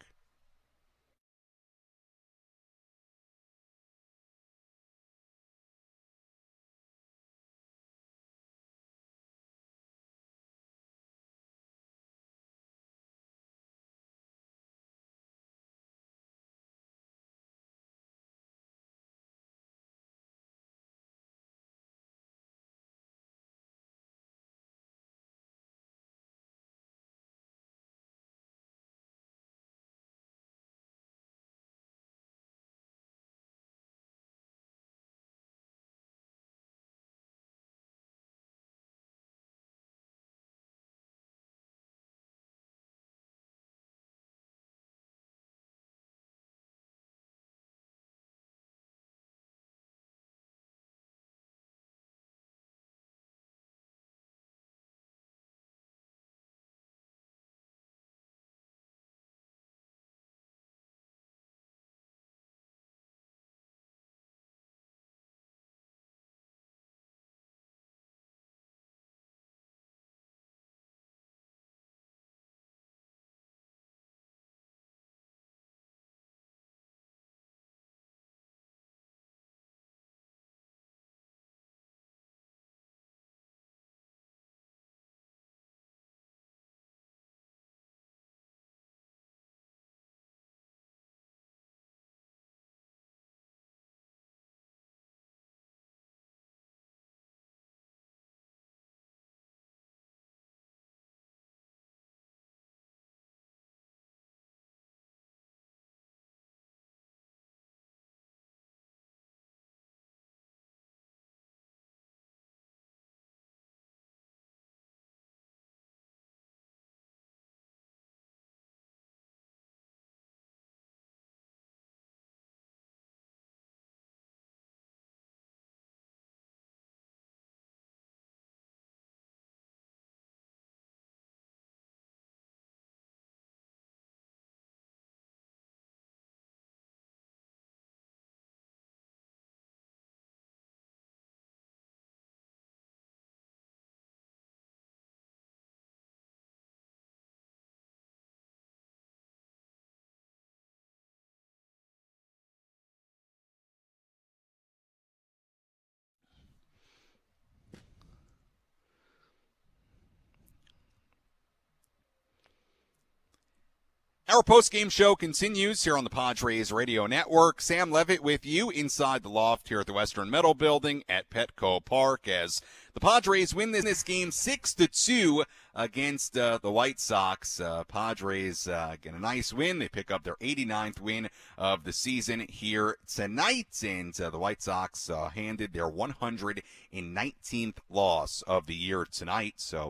Our post-game show continues here on the Padres Radio Network. Sam Levitt with you inside the loft here at the Western Metal Building at Petco Park as the Padres win this game 6-2 against the White Sox. Padres get a nice win. They pick up their 89th win of the season here tonight, and the White Sox handed their 119th loss of the year tonight. So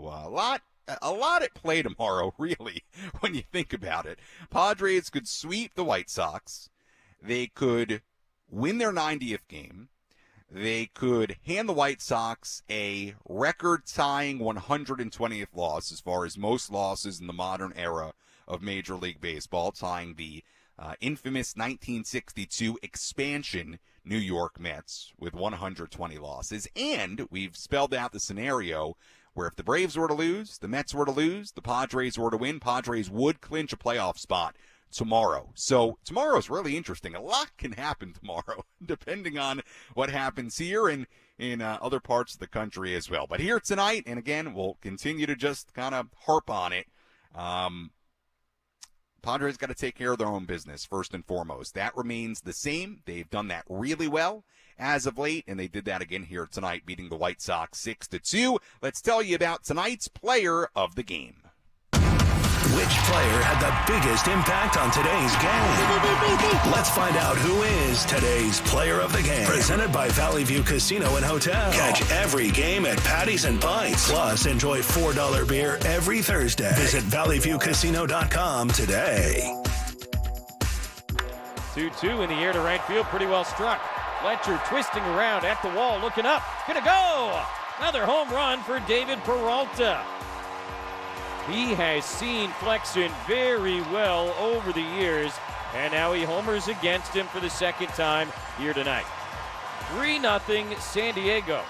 a lot at play tomorrow, really, when you think about it. Padres could sweep the White Sox. They could win their 90th game. They could hand the White Sox a record-tying 120th loss as far as most losses in the modern era of Major League Baseball, tying the infamous 1962 expansion New York Mets with 120 losses. And we've spelled out the scenario where if the Braves were to lose, the Mets were to lose, the Padres were to win, Padres would clinch a playoff spot tomorrow. So tomorrow's really interesting. A lot can happen tomorrow, depending on what happens here and in other parts of the country as well. But here tonight, and again, we'll continue to just kind of harp on it, Padres got to take care of their own business first and foremost. That remains the same. They've done that really well as of late, and they did that again here tonight, beating the White Sox 6-2. Let's tell you about tonight's player of the game. Which player had the biggest impact on today's game? Let's find out who is today's player of the game. Presented by Valley View Casino and Hotel. Catch every game at Patties and Pints. Plus, enjoy $4 beer every Thursday. Visit valleyviewcasino.com today. 2-2 in the air to right field. Pretty well struck. Fletcher twisting around at the wall, looking up. Gonna go! Another home run for David Peralta. He has seen Flexen very well over the years, and now he homers against him for the second time here tonight. 3-0 San Diego.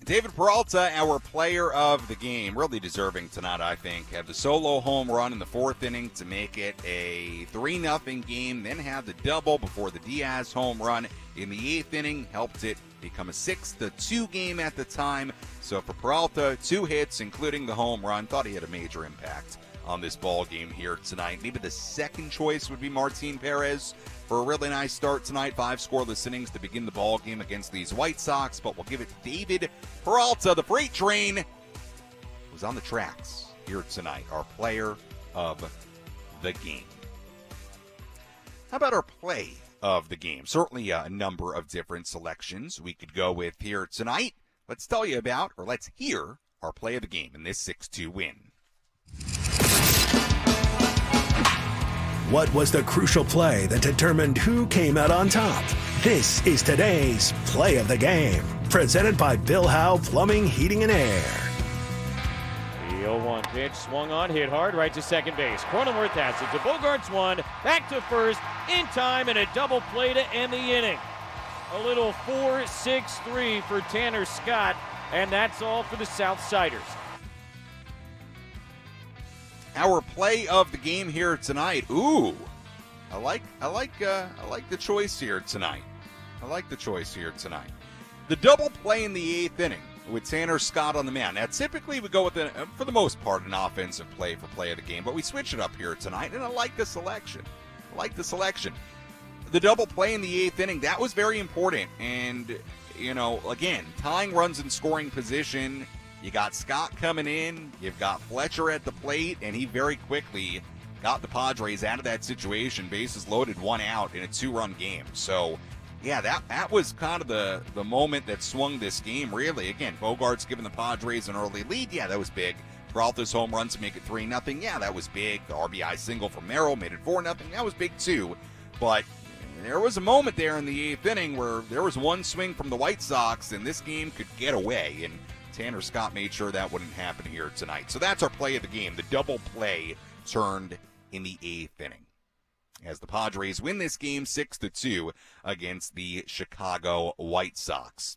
David Peralta, our player of the game, really deserving tonight, I think. Had the solo home run in the fourth inning to make it a 3-0 game, then had the double before the Diaz home run in the eighth inning, helped it become a 6-2 game at the time. So for Peralta, 2 hits, including the home run. Thought he had a major impact on this ball game here tonight. Maybe the second choice would be Martin Perez for a really nice start tonight. 5 scoreless innings to begin the ball game against these White Sox, but we'll give it to David Peralta. The freight train was on the tracks here tonight. Our player of the game. How about our play of the game? Certainly a number of different selections we could go with here tonight. Let's tell you about, or let's hear, our play of the game in this 6-2 win. What was the crucial play that determined who came out on top? This is today's play of the game, presented by Bill Howe Plumbing, Heating, and Air. The 0-1 pitch swung on, hit hard, right to second base. Cronenworth has it to Bogarts one, back to first, in time, and a double play to end the inning. A little 4-6-3 for Tanner Scott, and that's all for the Southsiders. Our play of the game here tonight. Ooh, I like the choice here tonight. The double play in the eighth inning with Tanner Scott on the mound. Now, typically we go with, for the most part, an offensive play for play of the game, but we switch it up here tonight, and I like the selection. The double play in the eighth inning, that was very important. And, again, tying runs in scoring position. You got Scott coming in. You've got Fletcher at the plate, and he very quickly got the Padres out of that situation. Bases loaded, 1 out in a 2-run game. So, yeah, that was kind of the moment that swung this game, really. Again, Bogarts giving the Padres an early lead. Yeah, that was big. Peralta's home run to make it 3-0. Yeah, that was big. The RBI single from Merrill made it 4-0. That was big, too. But there was a moment there in the eighth inning where there was one swing from the White Sox, and this game could get away. And Tanner Scott made sure that wouldn't happen here tonight. So that's our play of the game. The double play turned in the eighth inning as the Padres win this game 6-2 against the Chicago White Sox.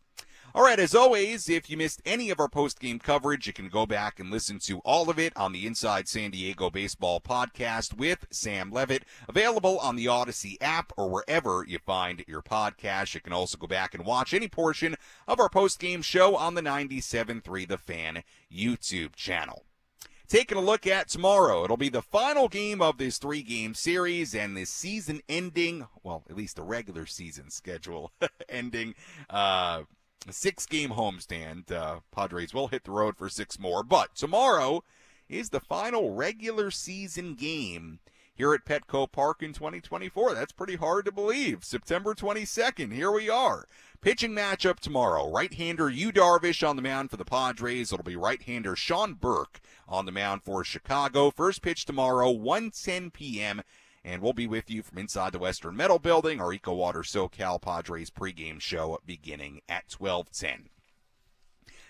All right, as always, if you missed any of our post-game coverage, you can go back and listen to all of it on the Inside San Diego Baseball podcast with Sam Levitt, available on the Odyssey app or wherever you find your podcast. You can also go back and watch any portion of our post-game show on the 97.3 The Fan YouTube channel. Taking a look at tomorrow, it'll be the final game of this 3-game series and this season ending, well, at least the regular season schedule ending, 6-game homestand. Padres will hit the road for 6 more, but tomorrow is the final regular season game here at Petco Park in 2024. That's pretty hard to believe. September 22nd, here we are. Pitching matchup tomorrow. Right-hander Yu Darvish on the mound for the Padres. It'll be right-hander Sean Burke on the mound for Chicago. First pitch tomorrow, 1:10 p.m., and we'll be with you from inside the Western Metal Building, our EcoWater SoCal Padres pregame show beginning at 12:10.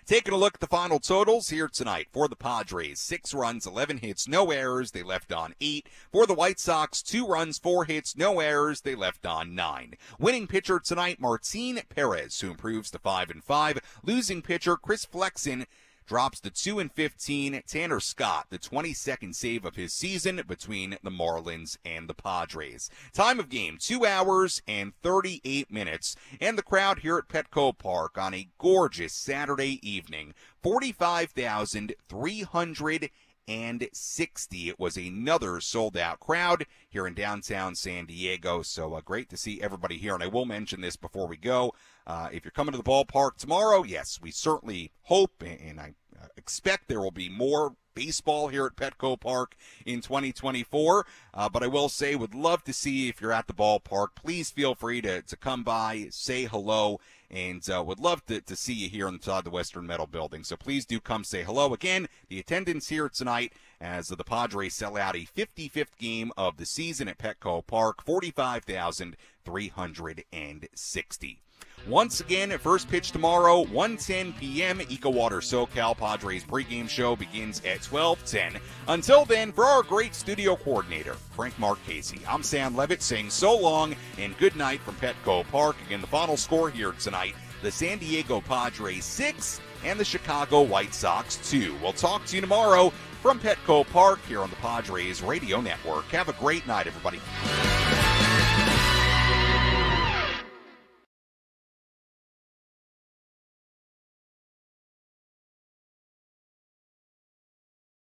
Taking a look at the final totals here tonight for the Padres. 6 runs, 11 hits, no errors. They left on 8. For the White Sox, 2 runs, 4 hits, no errors. They left on 9. Winning pitcher tonight, Martin Perez, who improves to 5-5. Losing pitcher, Chris Flexen, drops to 2-15. Tanner Scott, the 22nd save of his season between the Marlins and the Padres. Time of game, 2 hours and 38 minutes. And the crowd here at Petco Park on a gorgeous Saturday evening, 45,360. It was another sold-out crowd here in downtown San Diego, so great to see everybody here. And I will mention this before we go. If you're coming to the ballpark tomorrow, yes, we certainly hope and I expect there will be more baseball here at Petco Park in 2024. But I will say, would love to see if you're at the ballpark. Please feel free to come by, say hello, and would love to see you here inside the Western Metal Building. So please do come say hello. Again, the attendance here tonight as the Padres sell out a 55th game of the season at Petco Park, 45,360. Once again, first pitch tomorrow, 1:10 p.m. EcoWater SoCal Padres pregame show begins at 12:10. Until then, for our great studio coordinator, Frank Marchese, I'm Sam Levitt saying so long and good night from Petco Park. Again, the final score here tonight, the San Diego Padres 6 and the Chicago White Sox 2. We'll talk to you tomorrow from Petco Park here on the Padres Radio Network. Have a great night, everybody.